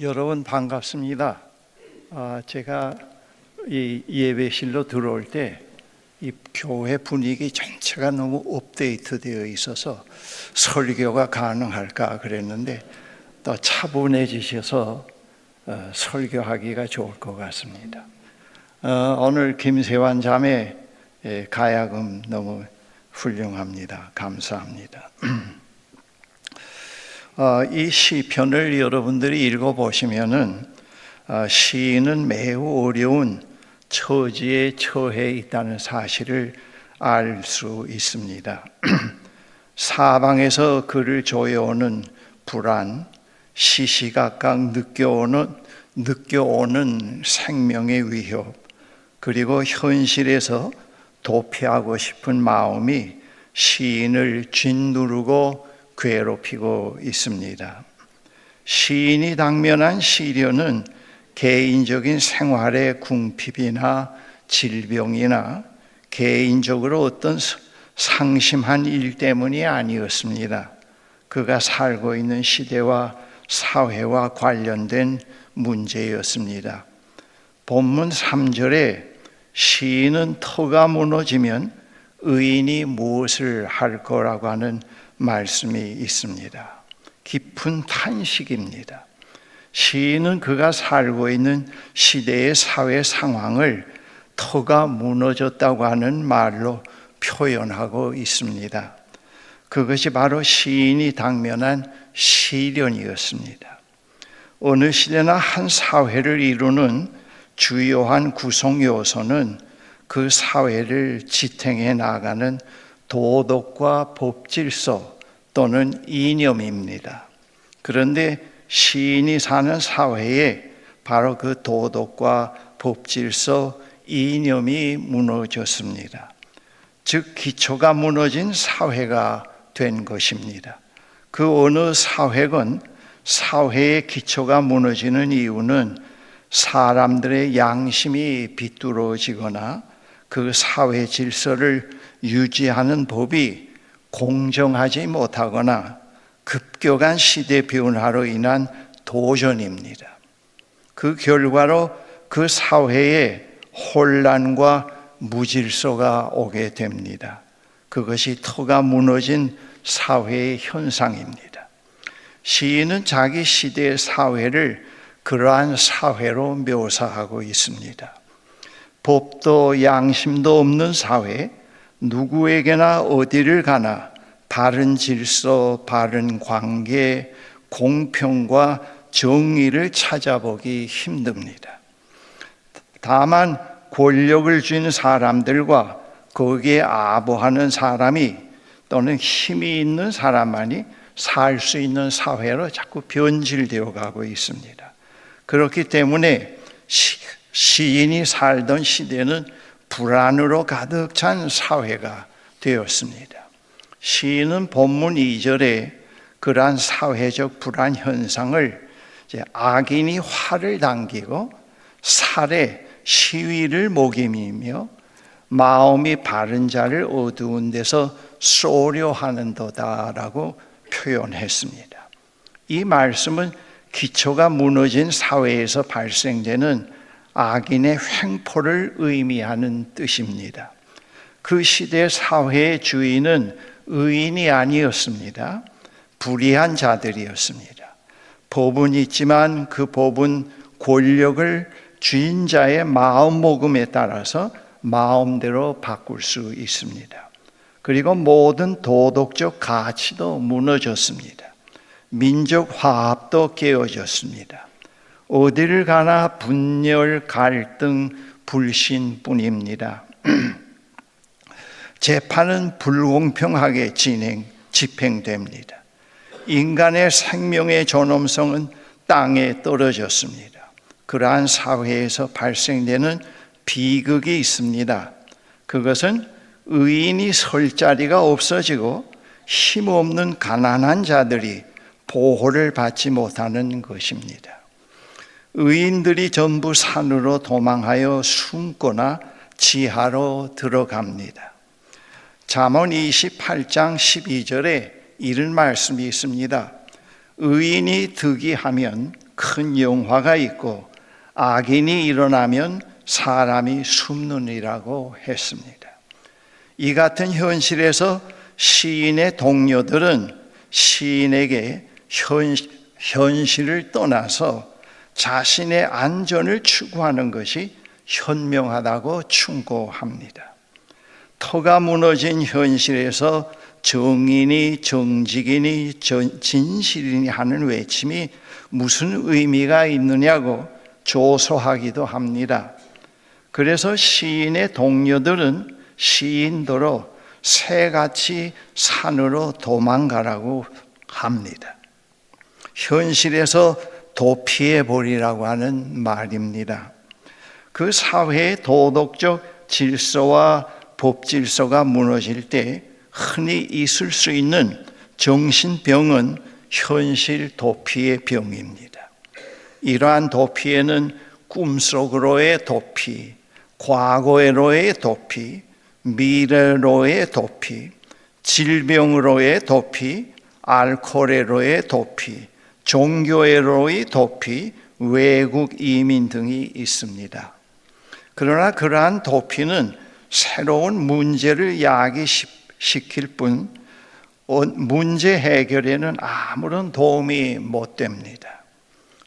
여러분 반갑습니다. 제가 이 예배실로 들어올 때 이 교회 분위기 전체가 너무 업데이트되어 있어서 설교가 가능할까 그랬는데 또 차분해지셔서 설교하기가 좋을 것 같습니다. 오늘 김세환 자매 가야금 너무 훌륭합니다. 감사합니다. 이 시편을 여러분들이 읽어보시면은 시인은 매우 어려운 처지에 처해 있다는 사실을 알 수 있습니다. 사방에서 그를 조여오는 불안, 시시각각 느껴오는 생명의 위협, 그리고 현실에서 도피하고 싶은 마음이 시인을 짓누르고 괴롭히고 있습니다. 시인이 당면한 시련은 개인적인 생활의 궁핍이나 질병이나 개인적으로 어떤 상심한 일 때문이 아니었습니다. 그가 살고 있는 시대와 사회와 관련된 문제였습니다. 본문 3절에 시인은 터가 무너지면 의인이 무엇을 할 거라고 하는 말씀이 있습니다. 깊은 탄식입니다. 시인은 그가 살고 있는 시대의 사회 상황을 터가 무너졌다고 하는 말로 표현하고 있습니다. 그것이 바로 시인이 당면한 시련이었습니다. 어느 시대나 한 사회를 이루는 주요한 구성 요소는 그 사회를 지탱해 나가는 도덕과 법질서 또는 이념입니다. 그런데 시인이 사는 사회에 바로 그 도덕과 법질서, 이념이 무너졌습니다. 즉 기초가 무너진 사회가 된 것입니다. 그 어느 사회건 사회의 기초가 무너지는 이유는 사람들의 양심이 비뚤어지거나 그 사회 질서를 유지하는 법이 공정하지 못하거나 급격한 시대 변화로 인한 도전입니다. 그 결과로 그 사회에 혼란과 무질서가 오게 됩니다. 그것이 터가 무너진 사회의 현상입니다. 시인은 자기 시대의 사회를 그러한 사회로 묘사하고 있습니다. 법도 양심도 없는 사회, 누구에게나 어디를 가나 바른 질서, 바른 관계, 공평과 정의를 찾아보기 힘듭니다. 다만 권력을 쥔 사람들과 거기에 아부하는 사람이 또는 힘이 있는 사람만이 살 수 있는 사회로 자꾸 변질되어 가고 있습니다. 그렇기 때문에 시인이 살던 시대는 불안으로 가득 찬 사회가 되었습니다. 시인은 본문 2절에 그러한 사회적 불안 현상을 악인이 활을 당기고 살해, 시위를 목임이며 마음이 바른 자를 어두운 데서 쏘려 하는도다라고 표현했습니다. 이 말씀은 기초가 무너진 사회에서 발생되는 악인의 횡포를 의미하는 뜻입니다. 그 시대 사회의 주인은 의인이 아니었습니다. 불의한 자들이었습니다. 법은 있지만 그 법은 권력을 쥔 자의 마음먹음에 따라서 마음대로 바꿀 수 있습니다. 그리고 모든 도덕적 가치도 무너졌습니다. 민족 화합도 깨어졌습니다. 어디를 가나 분열, 갈등, 불신뿐입니다. 재판은 불공평하게 집행됩니다. 인간의 생명의 존엄성은 땅에 떨어졌습니다. 그러한 사회에서 발생되는 비극이 있습니다. 그것은 의인이 설 자리가 없어지고 힘없는 가난한 자들이 보호를 받지 못하는 것입니다. 의인들이 전부 산으로 도망하여 숨거나 지하로 들어갑니다. 잠언 28장 12절에 이런 말씀이 있습니다. 의인이 득이하면 큰 영화가 있고 악인이 일어나면 사람이 숨느니라고 했습니다. 이 같은 현실에서 시인의 동료들은 시인에게 현실을 떠나서 자신의 안전을 추구하는 것이 현명하다고 충고합니다. 터가 무너진 현실에서 정인이 정직이니 진실이니 하는 외침이 무슨 의미가 있느냐고 조소하기도 합니다. 그래서 시인의 동료들은 시인도로 새같이 산으로 도망가라고 합니다. 현실에서 도피해 버리라고 하는 말입니다. 그 사회의 도덕적 질서와 법 질서가 무너질 때 흔히 있을 수 있는 정신병은 현실 도피의 병입니다. 이러한 도피에는 꿈속으로의 도피, 과거로의 도피, 미래로의 도피, 질병으로의 도피, 알코올로의 도피, 종교로의 도피, 외국 이민 등이 있습니다. 그러나 그러한 도피는 새로운 문제를 야기시킬 뿐 문제 해결에는 아무런 도움이 못 됩니다.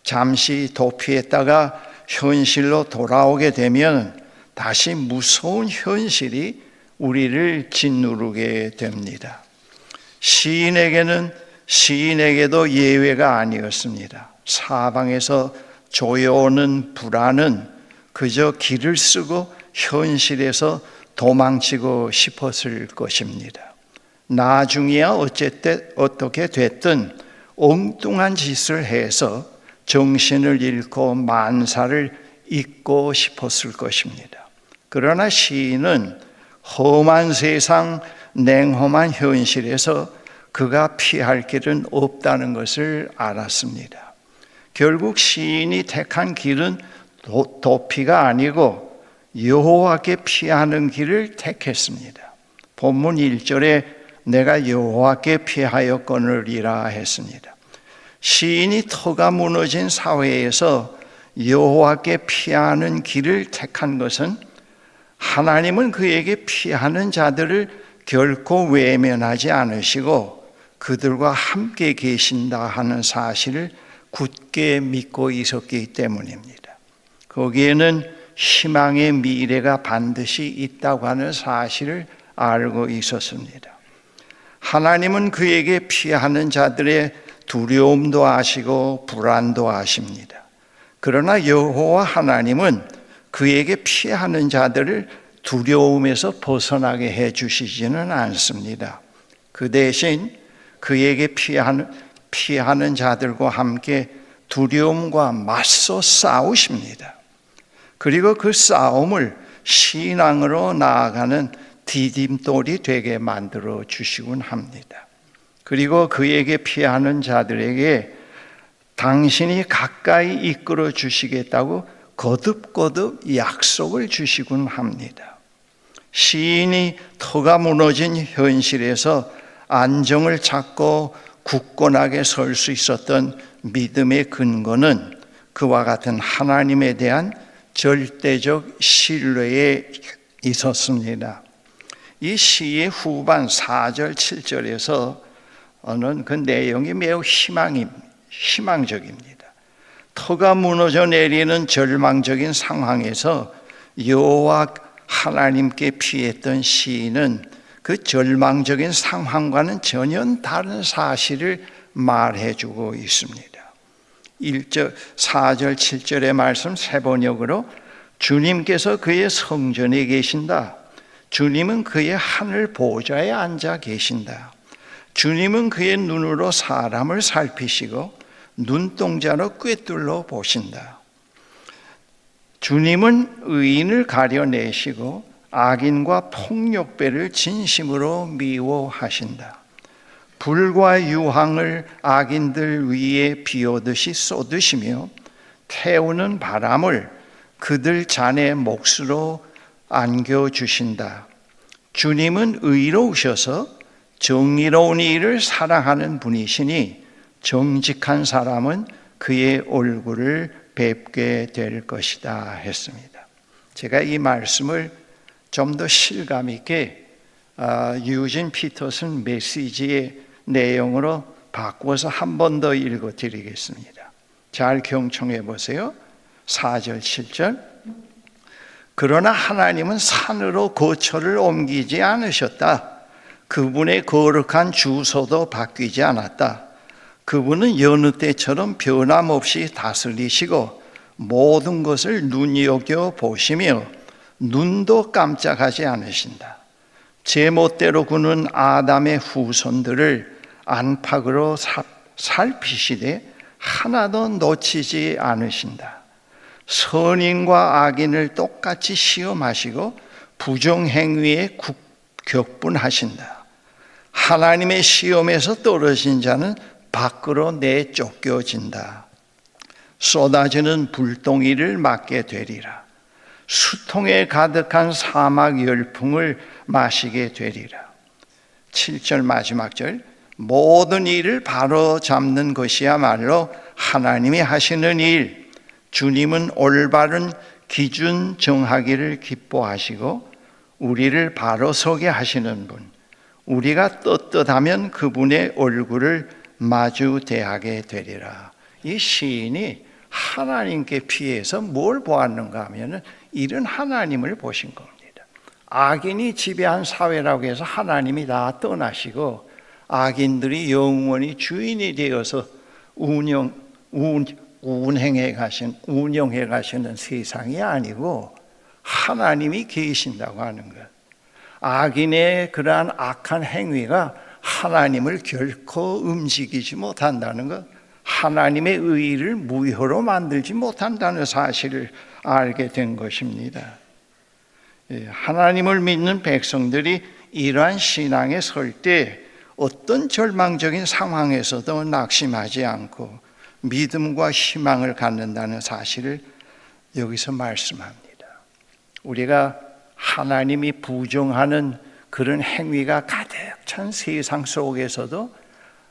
잠시 도피했다가 현실로 돌아오게 되면 다시 무서운 현실이 우리를 짓누르게 됩니다. 시인에게도 예외가 아니었습니다. 사방에서 조여오는 불안은 그저 길을 쓰고 현실에서 도망치고 싶었을 것입니다. 나중에야 어떻게 됐든 엉뚱한 짓을 해서 정신을 잃고 만사를 잊고 싶었을 것입니다. 그러나 시인은 험한 세상, 냉혹한 현실에서 그가 피할 길은 없다는 것을 알았습니다. 결국 시인이 택한 길은 도피가 아니고 여호와께 피하는 길을 택했습니다. 본문 1절에 내가 여호와께 피하였거니라 했습니다. 시인이 터가 무너진 사회에서 여호와께 피하는 길을 택한 것은 하나님은 그에게 피하는 자들을 결코 외면하지 않으시고 그들과 함께 계신다 하는 사실을 굳게 믿고 있었기 때문입니다. 거기에는 희망의 미래가 반드시 있다고 하는 사실을 알고 있었습니다. 하나님은 그에게 피하는 자들의 두려움도 아시고 불안도 아십니다. 그러나 여호와 하나님은 그에게 피하는 자들을 두려움에서 벗어나게 해주시지는 않습니다. 그 대신 그에게 피하는 자들과 함께 두려움과 맞서 싸우십니다. 그리고 그 싸움을 신앙으로 나아가는 디딤돌이 되게 만들어 주시곤 합니다. 그리고 그에게 피하는 자들에게 당신이 가까이 이끌어 주시겠다고 거듭거듭 약속을 주시곤 합니다. 시인이 터가 무너진 현실에서 안정을 찾고 굳건하게 설 수 있었던 믿음의 근거는 그와 같은 하나님에 대한 절대적 신뢰에 있었습니다. 이 시의 후반 4절, 7절에서는 그 내용이 매우 희망적입니다. 터가 무너져 내리는 절망적인 상황에서 여호와 하나님께 피했던 시인은 그 절망적인 상황과는 전혀 다른 사실을 말해주고 있습니다. 4절, 7절의 말씀 세 번역으로 주님께서 그의 성전에 계신다. 주님은 그의 하늘 보좌에 앉아 계신다. 주님은 그의 눈으로 사람을 살피시고 눈동자로 꿰뚫어 보신다. 주님은 의인을 가려내시고 악인과 폭력배를 진심으로 미워하신다. 불과 유황을 악인들 위에 비오듯이 쏟으시며 태우는 바람을 그들 잔의 몫으로 안겨주신다. 주님은 의로우셔서 정의로운 일을 사랑하는 분이시니 정직한 사람은 그의 얼굴을 뵙게 될 것이다 했습니다. 제가 이 말씀을 좀 더 실감 있게 유진 피터슨 메시지의 내용으로 바꾸어서 한 번 더 읽어 드리겠습니다. 잘 경청해 보세요. 4절 7절. 그러나 하나님은 산으로 거처를 옮기지 않으셨다. 그분의 거룩한 주소도 바뀌지 않았다. 그분은 여느 때처럼 변함없이 다스리시고 모든 것을 눈여겨 보시며 눈도 깜짝하지 않으신다. 제멋대로 구는 아담의 후손들을 안팎으로 살피시되 하나도 놓치지 않으신다. 선인과 악인을 똑같이 시험하시고 부정행위에 격분하신다. 하나님의 시험에서 떨어진 자는 밖으로 내쫓겨진다. 쏟아지는 불덩이를 맞게 되리라. 수통에 가득한 사막 열풍을 마시게 되리라. 7절 마지막 절. 모든 일을 바로 잡는 것이야말로 하나님이 하시는 일. 주님은 올바른 기준 정하기를 기뻐하시고 우리를 바로 서게 하시는 분. 우리가 떳떳하면 그분의 얼굴을 마주 대하게 되리라. 이 시인이 하나님께 피해서 뭘 보았는가 하면 이런 하나님을 보신 겁니다. 악인이 지배한 사회라고 해서 하나님이 다 떠나시고 악인들이 영원히 주인이 되어서 운영해 가시는 세상이 아니고 하나님이 계신다고 하는 것. 악인의 그러한 악한 행위가 하나님을 결코 움직이지 못한다는 것, 하나님의 의의를 무효로 만들지 못한다는 사실을 알게 된 것입니다. 하나님을 믿는 백성들이 이러한 신앙에 설 때 어떤 절망적인 상황에서도 낙심하지 않고 믿음과 희망을 갖는다는 사실을 여기서 말씀합니다. 우리가 하나님이 부정하는 그런 행위가 가득 찬 세상 속에서도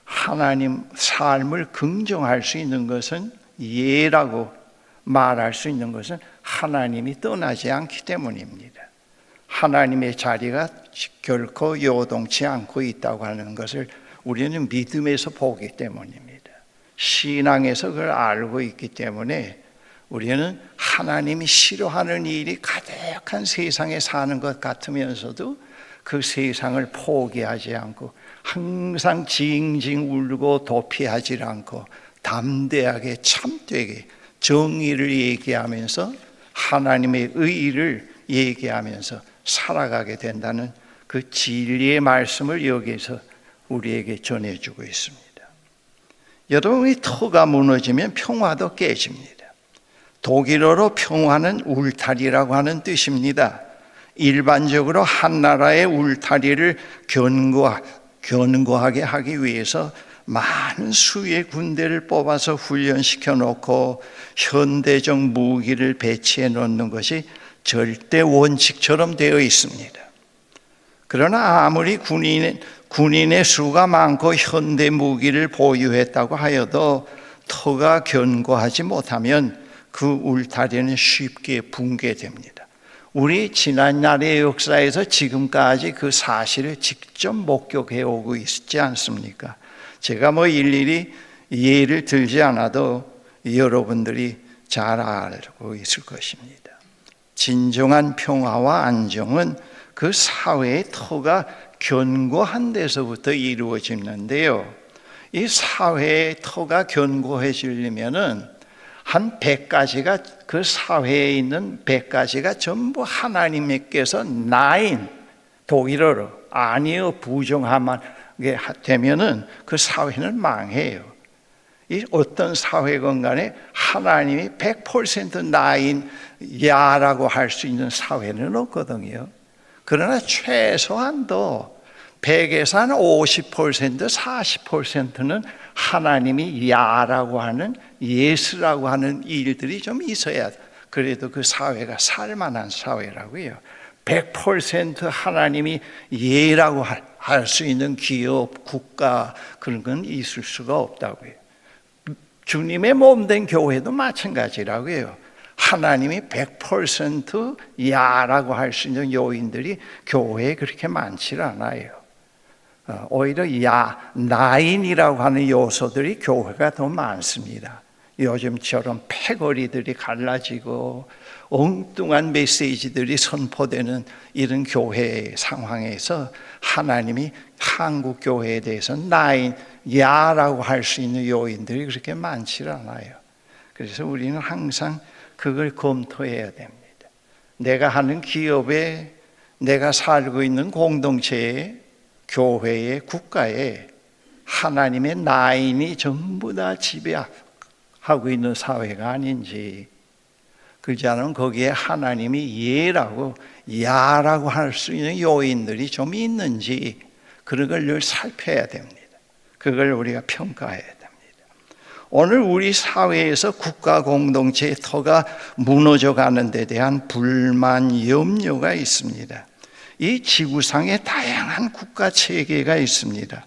하나님 삶을 긍정할 수 있는 것은 예라고 말할 수 있는 것은 하나님이 떠나지 않기 때문입니다. 하나님의 자리가 결코 요동치 않고 있다고 하는 것을 우리는 믿음에서 보기 때문입니다. 신앙에서 그걸 알고 있기 때문에 우리는 하나님이 싫어하는 일이 가득한 세상에 사는 것 같으면서도 그 세상을 포기하지 않고 항상 징징 울고 도피하지 않고 담대하게 참되게 정의를 얘기하면서 하나님의 의의를 얘기하면서 살아가게 된다는 그 진리의 말씀을 여기서 우리에게 전해주고 있습니다. 여러분이 터가 무너지면 평화도 깨집니다. 독일어로 평화는 울타리라고 하는 뜻입니다. 일반적으로 한 나라의 울타리를 견고하게 하기 위해서 많은 수의 군대를 뽑아서 훈련시켜 놓고 현대적 무기를 배치해 놓는 것이 절대 원칙처럼 되어 있습니다. 그러나 아무리 군인의 수가 많고 현대 무기를 보유했다고 하여도 터가 견고하지 못하면 그 울타리는 쉽게 붕괴됩니다. 우리 지난날의 역사에서 지금까지 그 사실을 직접 목격해 오고 있지 않습니까? 제가 일일이 예를 들지 않아도 여러분들이 잘 알고 있을 것입니다. 진정한 평화와 안정은 그 사회의 터가 견고한 데서부터 이루어지는데요. 이 사회의 터가 견고해지려면은 한 100가지가 그 사회에 있는 100가지가 전부 하나님께서 나인 독일어로 아니요 부정하게 되면은 그 사회는 망해요. 이 어떤 사회건 간에 하나님이 100% 나인 야라고 할 수 있는 사회는 없거든요. 그러나 최소한도 100에서 한 50%, 40%는 하나님이 야라고 하는 예스라고 하는 일들이 좀 있어야 그래도 그 사회가 살만한 사회라고요. 100% 하나님이 예라고 할 수 있는 기업, 국가 그런 건 있을 수가 없다고요. 주님의 몸된 교회도 마찬가지라고요. 하나님이 100% 야라고 할 수 있는 요인들이 교회에 그렇게 많지 않아요. 오히려 나인이라고 하는 요소들이 교회가 더 많습니다. 요즘처럼 패거리들이 갈라지고 엉뚱한 메시지들이 선포되는 이런 교회 상황에서 하나님이 한국 교회에 대해서 야라고 할 수 있는 요인들이 그렇게 많지 않아요. 그래서 우리는 항상 그걸 검토해야 됩니다. 내가 하는 기업에, 내가 살고 있는 공동체에, 교회에, 국가에 하나님의 나인이 전부 다 지배하고 있는 사회가 아닌지, 그렇지 않으면 거기에 하나님이 야라고 할 수 있는 요인들이 좀 있는지, 그런 걸 늘 살펴야 됩니다. 그걸 우리가 평가해야 됩니다. 오늘 우리 사회에서 국가 공동체의 터가 무너져 가는 데 대한 불만, 염려가 있습니다. 이 지구상에 다양한 국가 체계가 있습니다.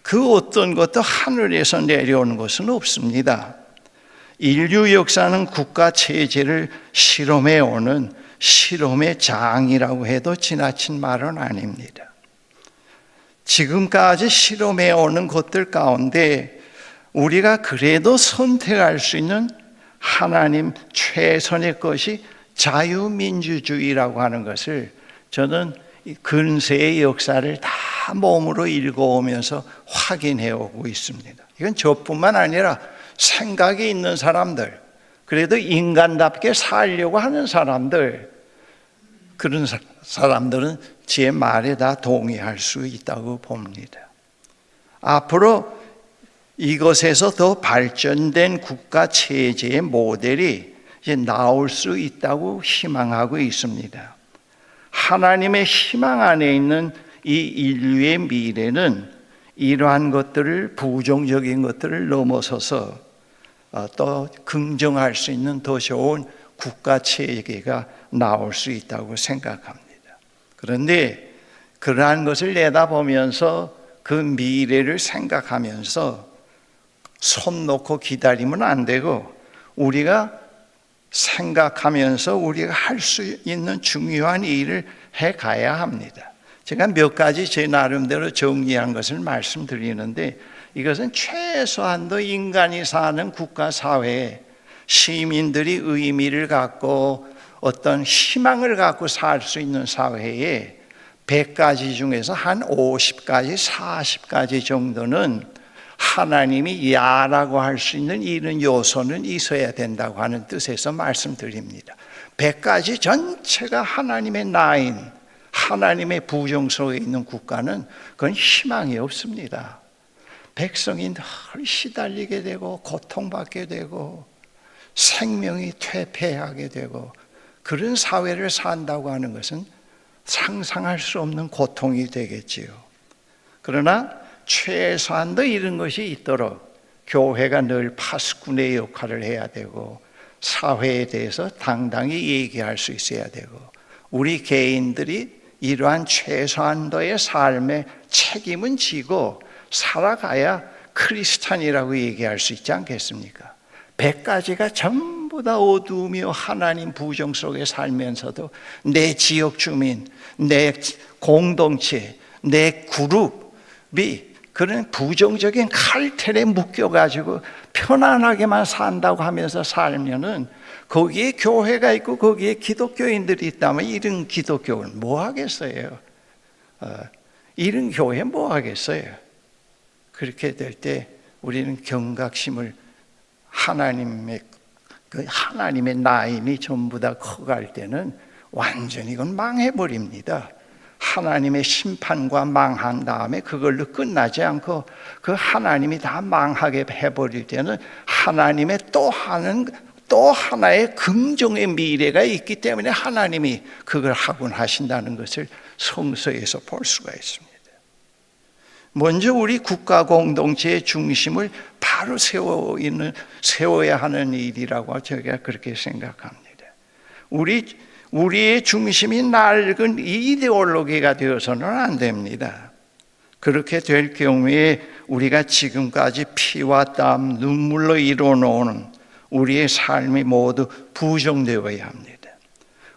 그 어떤 것도 하늘에서 내려오는 것은 없습니다. 인류 역사는 국가 체제를 실험해 오는 실험의 장이라고 해도 지나친 말은 아닙니다. 지금까지 실험해 오는 것들 가운데 우리가 그래도 선택할 수 있는 하나님 최선의 것이 자유민주주의라고 하는 것을 저는 근세의 역사를 다 몸으로 읽어오면서 확인해 오고 있습니다. 이건 저뿐만 아니라 생각이 있는 사람들, 그래도 인간답게 살려고 하는 사람들, 그런 사람들은 제 말에 다 동의할 수 있다고 봅니다. 앞으로 이것에서 더 발전된 국가 체제의 모델이 이제 나올 수 있다고 희망하고 있습니다. 하나님의 희망 안에 있는 이 인류의 미래는 이러한 것들을, 부정적인 것들을 넘어서서 또 긍정할 수 있는 더 좋은 국가 체계가 나올 수 있다고 생각합니다. 그런데 그러한 것을 내다보면서 그 미래를 생각하면서 손 놓고 기다리면 안 되고, 우리가 생각하면서 우리가 할 수 있는 중요한 일을 해 가야 합니다. 제가 몇 가지 제 나름대로 정리한 것을 말씀드리는데, 이것은 최소한도 인간이 사는 국가 사회에 시민들이 의미를 갖고 어떤 희망을 갖고 살 수 있는 사회에 100가지 중에서 한 50가지, 40가지 정도는 하나님이 야라고 할 수 있는 이런 요소는 있어야 된다고 하는 뜻에서 말씀드립니다. 100가지 전체가 하나님의 나인, 하나님의 부정 속에 있는 국가는 그건 희망이 없습니다. 백성이 늘 시달리게 되고 고통받게 되고 생명이 퇴폐하게 되고 그런 사회를 산다고 하는 것은 상상할 수 없는 고통이 되겠지요. 그러나 최소한도 이런 것이 있도록 교회가 늘 파수꾼의 역할을 해야 되고, 사회에 대해서 당당히 얘기할 수 있어야 되고, 우리 개인들이 이러한 최소한도의 삶의 책임은 지고 살아가야 크리스찬이라고 얘기할 수 있지 않겠습니까? 100가지가 전부 다 어두우며 하나님 부정 속에 살면서도 내 지역 주민, 내 공동체, 내 그룹이 그런 부정적인 칼텔에 묶여가지고 편안하게만 산다고 하면서 살면은 거기에 교회가 있고 거기에 기독교인들이 있다면 이런 기독교는 뭐 하겠어요? 이런 교회 뭐 하겠어요? 그렇게 될 때 우리는 경각심을 하나님의 나임이 전부 다 커갈 때는 완전히 이건 망해버립니다. 하나님의 심판과 망한 다음에 그걸로 끝나지 않고 그 하나님이 다 망하게 해버릴 때는 하나님의 또 하나의 긍정의 미래가 있기 때문에 하나님이 그걸 하곤 하신다는 것을 성서에서 볼 수가 있습니다. 먼저 우리 국가 공동체의 중심을 바로 세워야 하는 일이라고 제가 그렇게 생각합니다. 우리의 중심이 낡은 이데올로기가 되어서는 안 됩니다. 그렇게 될 경우에 우리가 지금까지 피와 땀, 눈물로 이뤄놓은 우리의 삶이 모두 부정되어야 합니다.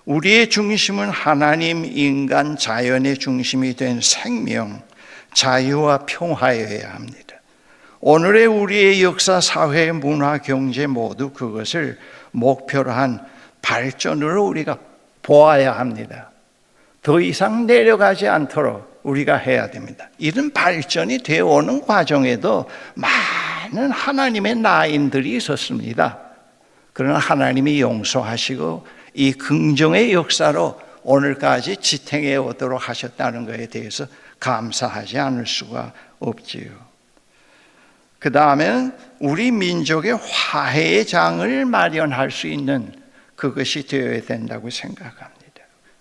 우리의 중심은 하나님, 인간, 자연의 중심이 된 생명, 자유와 평화여야 합니다. 오늘의 우리의 역사, 사회, 문화, 경제 모두 그것을 목표로 한 발전으로 우리가 보아야 합니다. 더 이상 내려가지 않도록 우리가 해야 됩니다. 이런 발전이 되어오는 과정에도 많은 하나님의 나인들이 있었습니다. 그러나 하나님이 용서하시고 이 긍정의 역사로 오늘까지 지탱해 오도록 하셨다는 것에 대해서 감사하지 않을 수가 없지요. 그 다음에는 우리 민족의 화해의 장을 마련할 수 있는 그것이 되어야 된다고 생각합니다.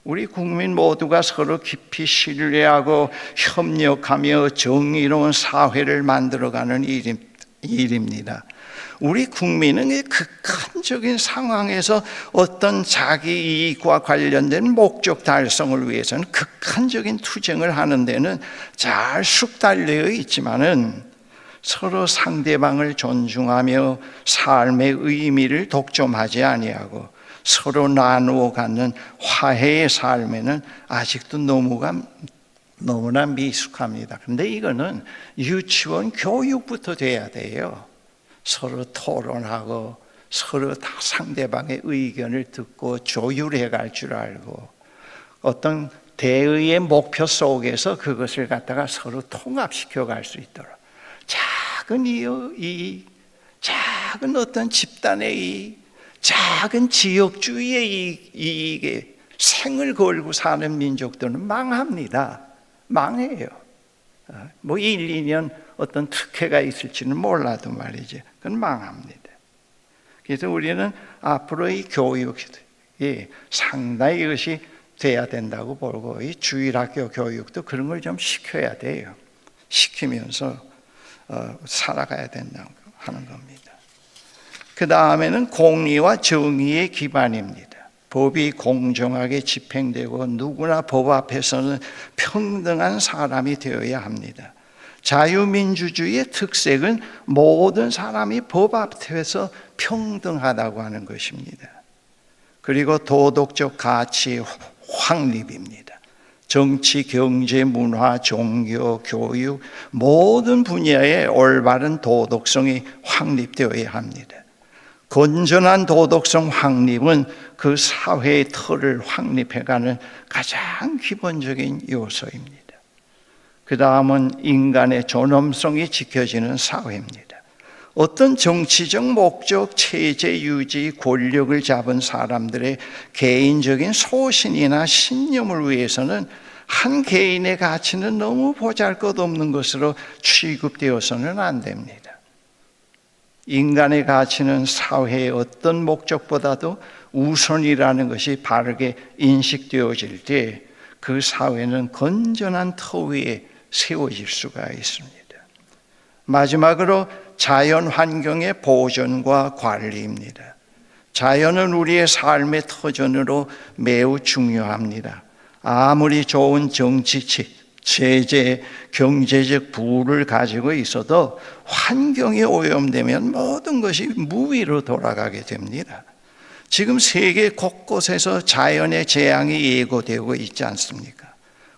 우리 국민 모두가 서로 깊이 신뢰하고 협력하며 정의로운 사회를 만들어가는 일입니다. 우리 국민은 극한적인 상황에서 어떤 자기 이익과 관련된 목적 달성을 위해서는 극한적인 투쟁을 하는 데는 잘 숙달되어 있지만은 서로 상대방을 존중하며 삶의 의미를 독점하지 아니하고 서로 나누어 갖는 화해의 삶에는 아직도 너무나 미숙합니다. 그런데 이거는 유치원 교육부터 돼야 돼요. 서로 토론하고 서로 다 상대방의 의견을 듣고 조율해 갈 줄 알고 어떤 대의의 목표 속에서 그것을 갖다가 서로 통합시켜 갈 수 있도록 작은 이익, 작은 어떤 집단의 이익, 작은 지역주의의 이익에 생을 걸고 사는 민족들은 망합니다. 망해요. 뭐 1, 2년 어떤 특혜가 있을지는 몰라도 말이죠. 그건 망합니다. 그래서 우리는 앞으로 이 교육이 상당히 이것이 돼야 된다고 보고 이 주일학교 교육도 그런 걸 좀 시켜야 돼요. 시키면서 살아가야 된다고 하는 겁니다. 그 다음에는 공의와 정의의 기반입니다. 법이 공정하게 집행되고 누구나 법 앞에서는 평등한 사람이 되어야 합니다. 자유민주주의의 특색은 모든 사람이 법 앞에서 평등하다고 하는 것입니다. 그리고 도덕적 가치 확립입니다. 정치, 경제, 문화, 종교, 교육 모든 분야에 올바른 도덕성이 확립되어야 합니다. 건전한 도덕성 확립은 그 사회의 틀을 확립해가는 가장 기본적인 요소입니다. 그 다음은 인간의 존엄성이 지켜지는 사회입니다. 어떤 정치적 목적, 체제 유지, 권력을 잡은 사람들의 개인적인 소신이나 신념을 위해서는 한 개인의 가치는 너무 보잘것없는 것으로 취급되어서는 안 됩니다. 인간의 가치는 사회의 어떤 목적보다도 우선이라는 것이 바르게 인식되어질 때 그 사회는 건전한 터 위에 세워질 수가 있습니다. 마지막으로 자연 환경의 보존과 관리입니다. 자연은 우리의 삶의 터전으로 매우 중요합니다. 아무리 좋은 정치, 제재, 경제적 부를 가지고 있어도 환경이 오염되면 모든 것이 무위로 돌아가게 됩니다. 지금 세계 곳곳에서 자연의 재앙이 예고되고 있지 않습니까?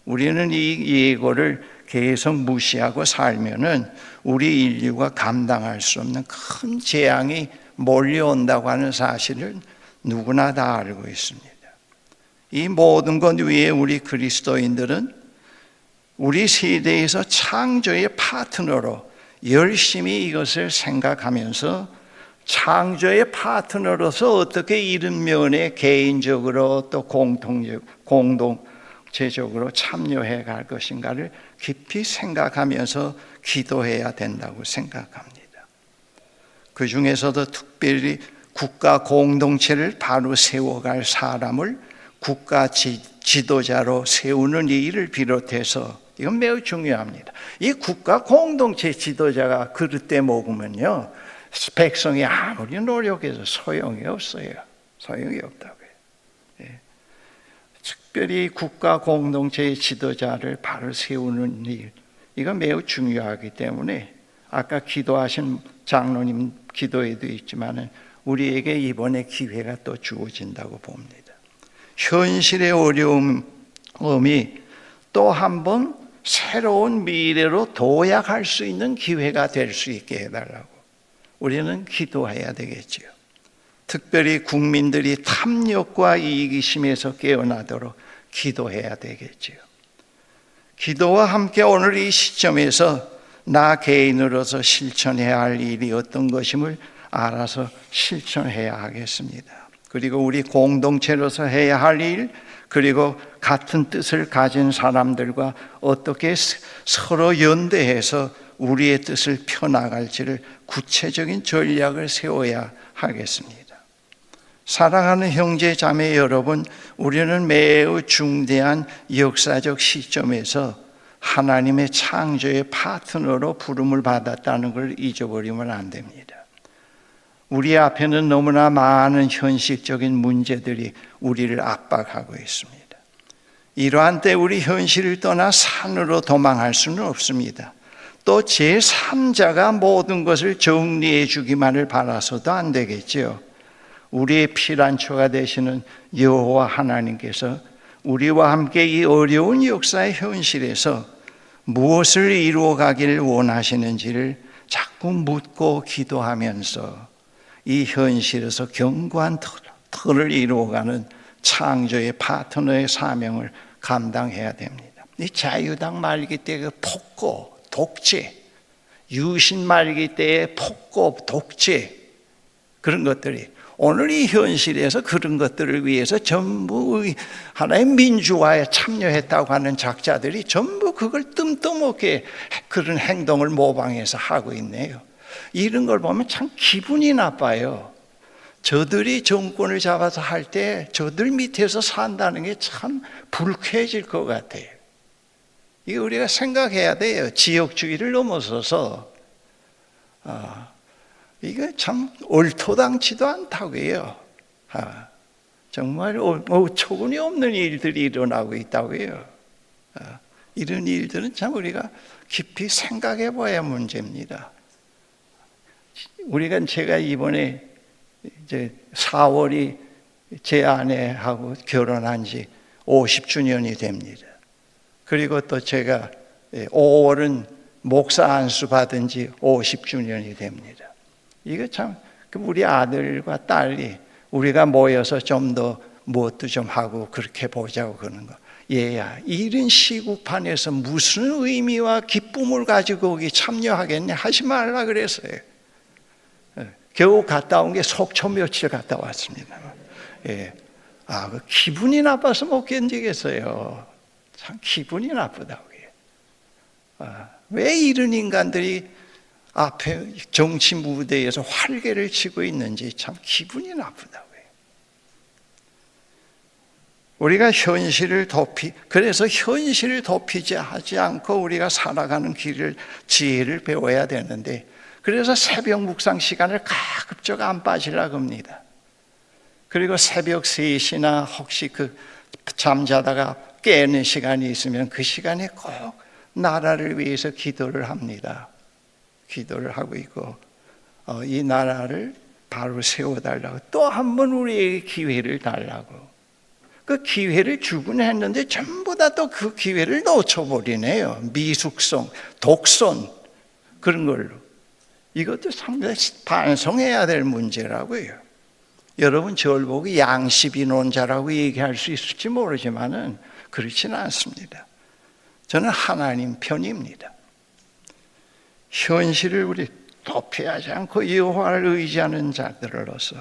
우리는 이 예고를 계속 무시하고 살면은 우리 인류가 감당할 수 없는 큰 재앙이 몰려온다고 하는 사실을 누구나 다 알고 있습니다. 이 모든 것 위에 우리 그리스도인들은 우리 세대에서 창조의 파트너로 열심히 이것을 생각하면서 창조의 파트너로서 어떻게 이런 면에 개인적으로 또 공동체적으로 참여해 갈 것인가를 깊이 생각하면서 기도해야 된다고 생각합니다. 그 중에서도 특별히 국가 공동체를 바로 세워갈 사람을 국가 지도자로 세우는 일을 비롯해서 이건 매우 중요합니다. 이 국가 공동체 지도자가 그릇돼 먹으면요 백성이 아무리 노력해서 소용이 없어요. 소용이 없다고요. 예. 특별히 국가 공동체의 지도자를 바로 세우는 일, 이건 매우 중요하기 때문에 아까 기도하신 장로님 기도에도 있지만은 우리에게 이번에 기회가 또 주어진다고 봅니다. 현실의 어려움이 또 한 번 새로운 미래로 도약할 수 있는 기회가 될 수 있게 해달라고 우리는 기도해야 되겠지요. 특별히 국민들이 탐욕과 이기심에서 깨어나도록 기도해야 되겠지요. 기도와 함께 오늘 이 시점에서 나 개인으로서 실천해야 할 일이 어떤 것임을 알아서 실천해야 하겠습니다. 그리고 우리 공동체로서 해야 할 일, 그리고 같은 뜻을 가진 사람들과 어떻게 서로 연대해서 우리의 뜻을 펴나갈지를 구체적인 전략을 세워야 하겠습니다. 사랑하는 형제 자매 여러분, 우리는 매우 중대한 역사적 시점에서 하나님의 창조의 파트너로 부름을 받았다는 걸 잊어버리면 안 됩니다. 우리 앞에는 너무나 많은 현실적인 문제들이 우리를 압박하고 있습니다. 이러한 때 우리 현실을 떠나 산으로 도망할 수는 없습니다. 또 제3자가 모든 것을 정리해 주기만을 바라서도 안 되겠지요. 우리의 피난처가 되시는 여호와 하나님께서 우리와 함께 이 어려운 역사의 현실에서 무엇을 이루어가기를 원하시는지를 자꾸 묻고 기도하면서 이 현실에서 견고한 틀을 이루어가는 창조의 파트너의 사명을 감당해야 됩니다. 이 자유당 말기 때의 그 폭거, 독재, 유신 말기 때의 폭거, 독재, 그런 것들이 오늘 이 현실에서 그런 것들을 위해서 전부 하나의 민주화에 참여했다고 하는 작자들이 전부 그걸 뜸떠먹게 그런 행동을 모방해서 하고 있네요. 이런 걸 보면 참 기분이 나빠요. 저들이 정권을 잡아서 할 때 저들 밑에서 산다는 게 참 불쾌해질 것 같아요. 이거 우리가 생각해야 돼요. 지역주의를 넘어서서 이거 참 얼토당치도 않다고요. 정말 어처구니 없는 일들이 일어나고 있다고요. 이런 일들은 참 우리가 깊이 생각해 봐야 문제입니다. 제가 이번에 이제 4월이 제 아내하고 결혼한 지 50주년이 됩니다. 그리고 또 제가 5월은 목사 안수 받은 지 50주년이 됩니다. 이거 참 우리 아들과 딸이 우리가 모여서 좀 더 무엇도 좀 하고 그렇게 보자고 그러는 거. 얘야, 이런 시국판에서 무슨 의미와 기쁨을 가지고 거기 참여하겠냐 하지 말라 그랬어요. 겨우 갔다 온 게 속초 며칠 갔다 왔습니다. 예. 그 기분이 나빠서 못 견디겠어요. 참 기분이 나쁘다고요. 왜 이런 인간들이 앞에 정치 무대에서 활개를 치고 있는지 참 기분이 나쁘다고요. 우리가 그래서 현실을 덮이지 하지 않고 우리가 살아가는 지혜를 배워야 되는데, 그래서 새벽 묵상 시간을 가급적 안 빠지려고 합니다. 그리고 새벽 3시나 혹시 잠자다가 깨는 시간이 있으면 그 시간에 꼭 나라를 위해서 기도를 합니다. 기도를 하고 있고, 이 나라를 바로 세워달라고, 또 한 번 우리에게 기회를 달라고. 그 기회를 주긴 했는데 전부 다 또 그 기회를 놓쳐버리네요. 미숙성, 독선, 그런 걸로. 이것도 상당히 반성해야 될 문제라고요. 여러분 저를 보고 양시비론자라고 얘기할 수 있을지 모르지만은 그렇지는 않습니다. 저는 하나님 편입니다. 현실을 우리 덮여하지 않고 여호와를 의지하는 자들로서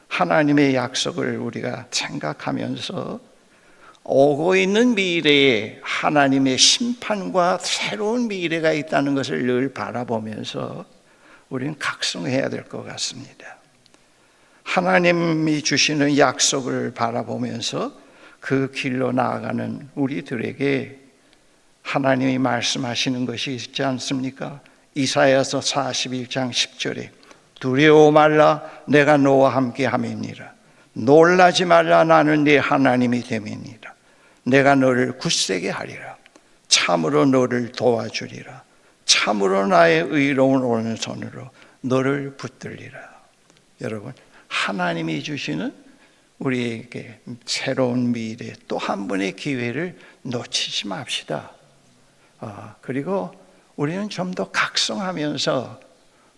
하나님의 약속을 우리가 생각하면서 오고 있는 미래에 하나님의 심판과 새로운 미래가 있다는 것을 늘 바라보면서 우리는 각성해야 될 것 같습니다. 하나님이 주시는 약속을 바라보면서 그 길로 나아가는 우리들에게 하나님이 말씀하시는 것이 있지 않습니까? 이사야서 41장 10절에 두려워 말라 내가 너와 함께 함이니라. 놀라지 말라 나는 네 하나님이 됨이니라. 내가 너를 굳세게 하리라. 참으로 너를 도와주리라. 참으로 나의 의로운 오른손으로 너를 붙들리라. 여러분, 하나님이 주시는 우리에게 새로운 미래, 또 한 번의 기회를 놓치지 맙시다. 그리고 우리는 좀 더 각성하면서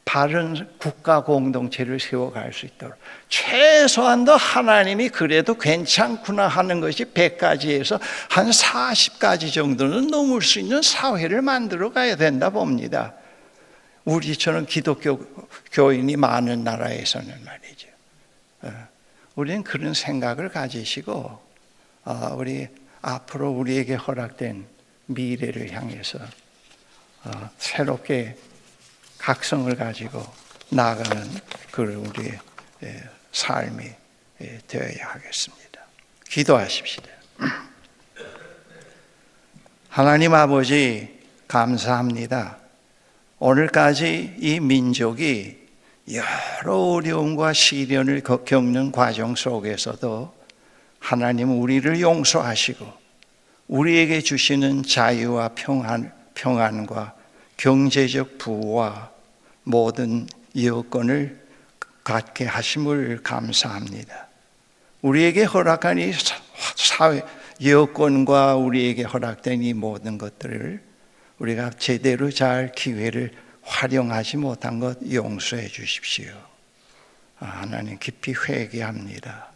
바른 국가 공동체를 세워갈 수 있도록, 최소한도 하나님이 그래도 괜찮구나 하는 것이 100가지에서 한 40가지 정도는 넘을 수 있는 사회를 만들어 가야 된다 봅니다. 우리처럼 기독교 교인이 많은 나라에서는 말이죠. 우리는 그런 생각을 가지시고 우리 앞으로 우리에게 허락된 미래를 향해서 새롭게 각성을 가지고 나아가는 그런 우리의 삶이 되어야 하겠습니다. 기도하십시다. 하나님 아버지, 감사합니다. 오늘까지 이 민족이 여러 어려움과 시련을 겪는 과정 속에서도 하나님 우리를 용서하시고 우리에게 주시는 자유와 평안과 경제적 부와 모든 여건을 갖게 하심을 감사합니다. 우리에게 허락한 이 사회 여건과 우리에게 허락된 이 모든 것들을 우리가 제대로 잘 기회를 활용하지 못한 것 용서해 주십시오. 하나님 깊이 회개합니다.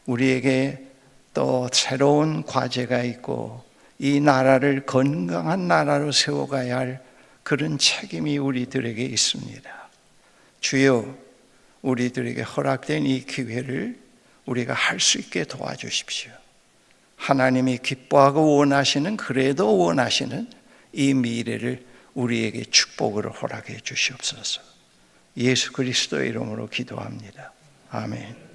우리에게 또 새로운 과제가 있고 이 나라를 건강한 나라로 세워가야 할 그런 책임이 우리들에게 있습니다. 주여, 우리들에게 허락된 이 기회를 우리가 할 수 있게 도와주십시오. 하나님이 기뻐하고 원하시는, 그래도 원하시는 이 미래를 우리에게 축복으로 허락해 주시옵소서. 예수 그리스도의 이름으로 기도합니다. 아멘.